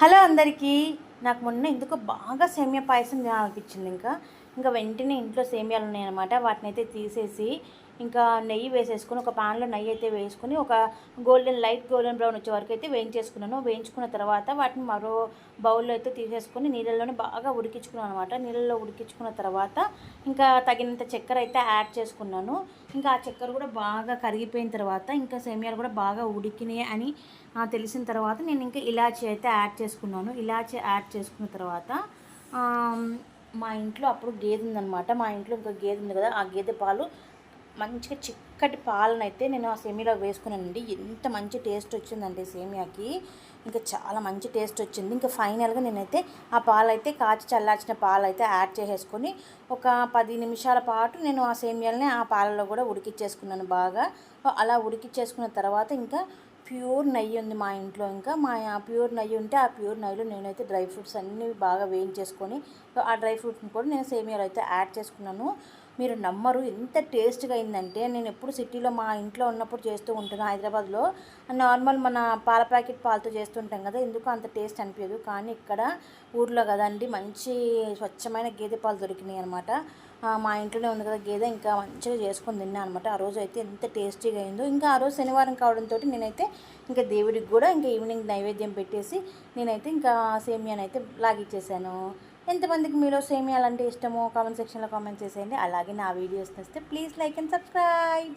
Hello అందరికీ. నాకు మొన్న ఎందుకో బాగా సేమియా పాయసం తినాలనిపించింది. ఇంకా వెంటనే ఇంట్లో సేమియాలు ఉన్నాయన్నమాట. వాటిని అయితే తీసేసి ఇంకా నెయ్యి వేసేసుకొని ఒక పాన్లో నెయ్యి అయితే వేసుకొని ఒక లైట్ గోల్డెన్ బ్రౌన్ వచ్చే వరకు అయితే వేయించేసుకున్నాను. వేయించుకున్న తర్వాత వాటిని మరో బౌల్లో అయితే తీసేసుకొని నీళ్ళల్లోనే బాగా ఉడికించుకున్నాను అనమాట. నీళ్ళల్లో ఉడికించుకున్న తర్వాత ఇంకా తగినంత చక్కెర అయితే యాడ్ చేసుకున్నాను. ఇంకా ఆ చక్కెర కూడా బాగా కరిగిపోయిన తర్వాత ఇంకా సేమియాలు కూడా బాగా ఉడికినాయి అని తెలిసిన తర్వాత నేను ఇంకా ఇలాచీ అయితే యాడ్ చేసుకున్నాను. ఇలాచీ యాడ్ చేసుకున్న తర్వాత మా ఇంట్లో అప్పుడు గేదె ఉందనమాట. మా ఇంట్లో ఇంకా గేదె ఉంది కదా, ఆ గేదె పాలు మంచిగా చిక్కటి పాలను అయితే నేను ఆ సేమియాలో వేసుకున్నానండి. ఎంత మంచి టేస్ట్ వచ్చిందంటే సేమియాకి ఇంకా చాలా మంచి టేస్ట్ వచ్చింది. ఇంకా ఫైనల్గా నేనైతే ఆ పాలు అయితే కాచి చల్లార్చిన పాలు అయితే యాడ్ చేసేసుకొని ఒక 10 నిమిషాల పాటు నేను ఆ సేమియాలని ఆ పాలలో కూడా ఉడికిచ్చేసుకున్నాను బాగా. అలా ఉడికిచ్చేసుకున్న తర్వాత ఇంకా ప్యూర్ నెయ్యి ఉంది మా ఇంట్లో. ఇంకా ప్యూర్ నెయ్యి ఉంటే ఆ ప్యూర్ నెయ్యిలో నేనైతే డ్రై ఫ్రూట్స్ అన్నీ బాగా వేయించేసుకొని ఆ డ్రై ఫ్రూట్స్ని కూడా నేను సేమియాలో అయితే యాడ్ చేసుకున్నాను. మీరు నమ్మరు ఎంత టేస్ట్గా అయిందంటే, నేను ఎప్పుడు సిటీలో మా ఇంట్లో ఉన్నప్పుడు చేస్తూ ఉంటాను. హైదరాబాద్లో నార్మల్ మన పాల ప్యాకెట్ పాలతో చేస్తుంటాం కదా, ఎందుకు అంత టేస్ట్ అనిపించదు. కానీ ఇక్కడ ఊర్లో కదండి మంచి స్వచ్ఛమైన గేదె పాలు దొరికినాయి అనమాట. మా ఇంట్లోనే ఉంది కదా గేదె, ఇంకా మంచిగా చేసుకొని తిన్నాను అనమాట. ఆ రోజు అయితే ఎంత టేస్టీగా అయిందో. ఇంకా ఆ రోజు శనివారం కావడంతో నేనైతే ఇంకా దేవుడికి కూడా ఇంకా ఈవినింగ్ నైవేద్యం పెట్టేసి నేనైతే ఇంకా సేమియాని అయితే లాగిచ్చేసాను. ఎంతమందికి మీలో సేమియాలు అంటే ఇష్టమో కామెంట్ సెక్షన్లో కామెంట్ చేసేయండి. అలాగే నా వీడియోస్ నచ్చితే ప్లీజ్ లైక్ అండ్ సబ్స్క్రైబ్.